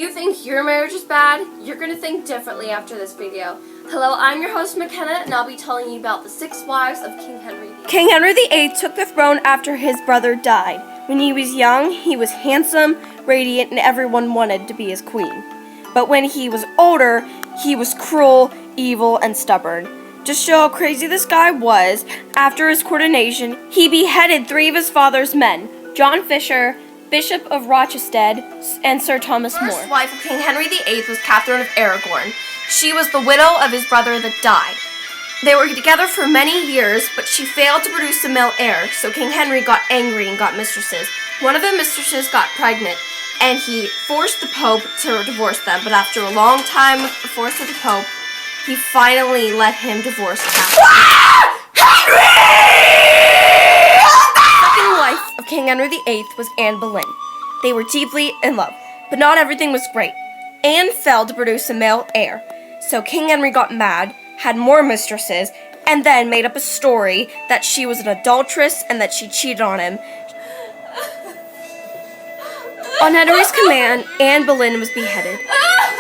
You think your marriage is bad? You're gonna think differently after this video. Hello, I'm your host McKenna, and I'll be telling you about the 6 wives of King Henry VIII. King Henry VIII took the throne after his brother died. When he was young, he was handsome, radiant, and everyone wanted to be his queen. But when he was older, he was cruel, evil, and stubborn. To show how crazy this guy was, after his coronation, he beheaded 3 of his father's men, John Fisher, Bishop of Rochester, and Sir Thomas More. The first wife of King Henry VIII was Catherine of Aragon. She was the widow of his brother that died. They were together for many years, but she failed to produce a male heir, so King Henry got angry and got mistresses. One of the mistresses got pregnant, and he forced the Pope to divorce them, but after a long time with the force of the Pope, he finally let him divorce Catherine. King Henry VIII was Anne Boleyn. They were deeply in love, but not everything was great. Anne failed to produce a male heir, so King Henry got mad, had more mistresses, and then made up a story that she was an adulteress and that she cheated on him. On Henry's command, Anne Boleyn was beheaded.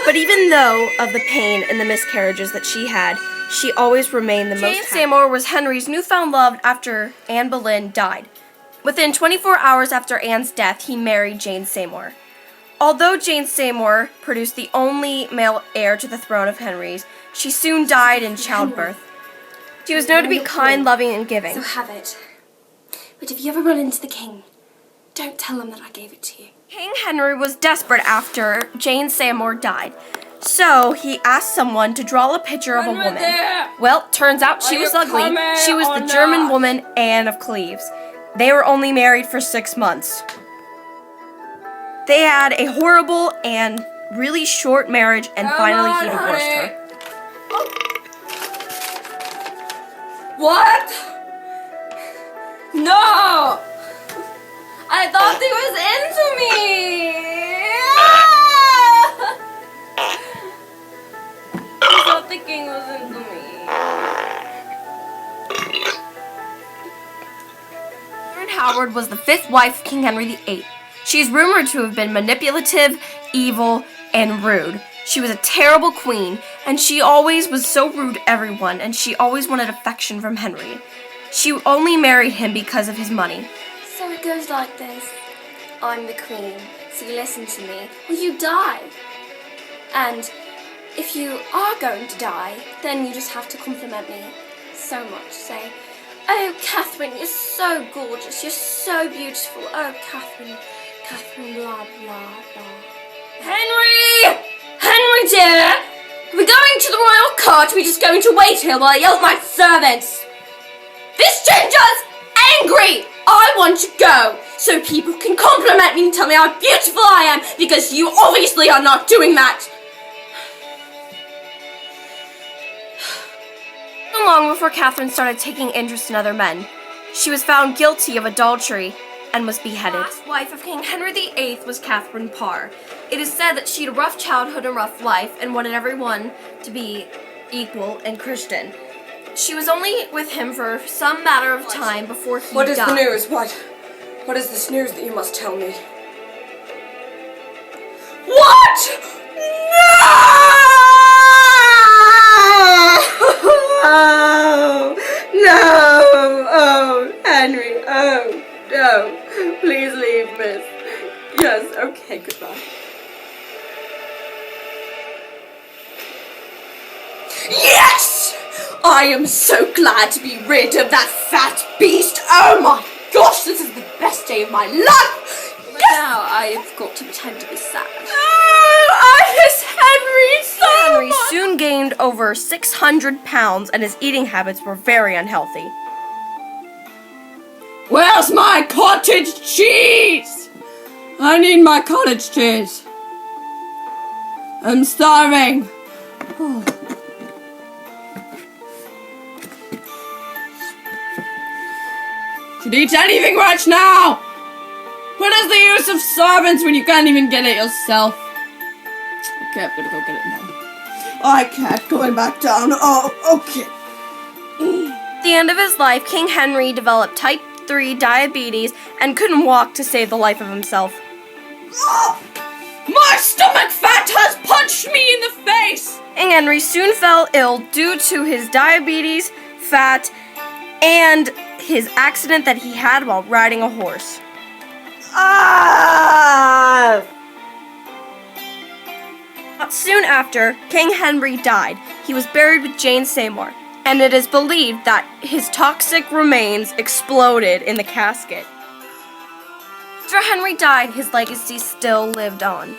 But even though of the pain and the miscarriages that she had, she always remained the most happy. Jane Seymour was Henry's newfound love after Anne Boleyn died. Within 24 hours after Anne's death, he married Jane Seymour. Although Jane Seymour produced the only male heir to the throne of Henry's, she soon died in childbirth. She was known to be kind, loving, and giving. So have it. But if you ever run into the king, don't tell him that I gave it to you. King Henry was desperate after Jane Seymour died, so he asked someone to draw a picture of a woman. Well, turns out she was ugly. She was the German woman Anne of Cleves. They were only married for 6 months. They had a horrible and really short marriage, and finally he divorced her. What? No! I thought he was into me! I thought the king was into me. Howard was the 5th wife of King Henry VIII. She is rumored to have been manipulative, evil, and rude. She was a terrible queen, and she always was so rude to everyone, and she always wanted affection from Henry. She only married him because of his money. So it goes like this. I'm the queen, so you listen to me, or you die. And if you are going to die, then you just have to compliment me so much. Say, "Oh, Catherine, you're so gorgeous. You're so beautiful. Oh, Catherine, blah, blah, blah." Henry! Henry, dear! We're going to the royal court. We're just going to wait here while I yell at my servants. This ginger's angry! I want to go so people can compliment me and tell me how beautiful I am, because you obviously are not doing that. Long before Catherine started taking interest in other men, she was found guilty of adultery and was beheaded. The last wife of King Henry VIII was Catherine Parr. It is said that she had a rough childhood and rough life and wanted everyone to be equal and Christian. She was only with him for some matter of time before he died. What is the news? What is this news that you must tell me? What? No! Oh, Henry, oh, no. Please leave, miss. Yes, okay, goodbye. Yes! I am so glad to be rid of that fat beast. Oh my gosh, this is the best day of my life. But now I've got to pretend to be sad. Oh, I miss Henry so Henry much. soon gained over 600 pounds, and his eating habits were very unhealthy. Where's my cottage cheese? I need my cottage cheese. I'm starving. Oh. Could eat anything right now. What is the use of servants when you can't even get it yourself? Okay, I'm gonna go get it now. I can't going back down. Oh, okay. At the end of his life, King Henry developed type 3 diabetes and couldn't walk to save the life of himself. Oh, my stomach fat Henry soon fell ill due to his diabetes, fat, and his accident that he had while riding a horse. Not soon after, King Henry died. He was buried with Jane Seymour, and it is believed that his toxic remains exploded in the casket. After Henry died, his legacy still lived on.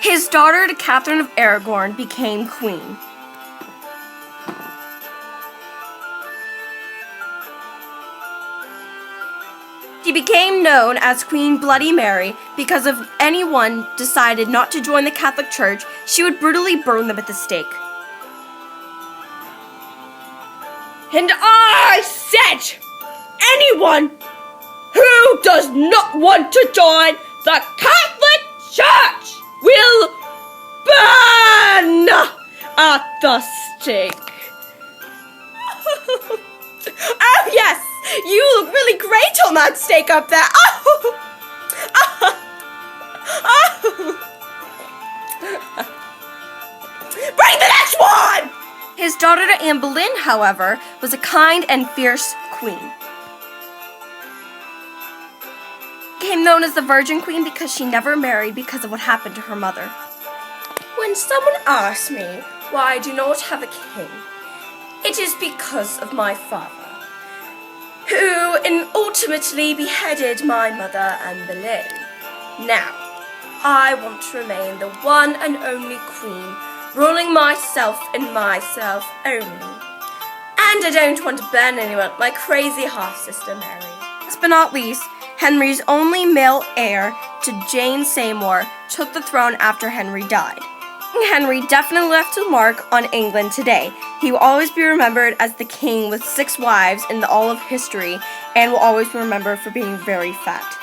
His daughter, Catherine of Aragon, became queen. She became known as Queen Bloody Mary because if anyone decided not to join the Catholic Church, she would brutally burn them at the stake. And I said, anyone who does not want to join the Catholic Church will burn at the stake. Oh yes, you look really great on that stake up there. Bring the next one! His daughter Anne Boleyn, however, was a kind and fierce queen. She became known as the Virgin Queen because she never married because of what happened to her mother. When someone asks me why I do not have a king, it is because of my father, who ultimately beheaded my mother Anne Boleyn. Now, I want to remain the one and only queen, ruling myself and myself only. And I don't want to burn anyone, my crazy half-sister Mary. Last but not least, Henry's only male heir to Jane Seymour took the throne after Henry died. Henry definitely left a mark on England today. He will always be remembered as the king with 6 wives in all of history and will always be remembered for being very fat.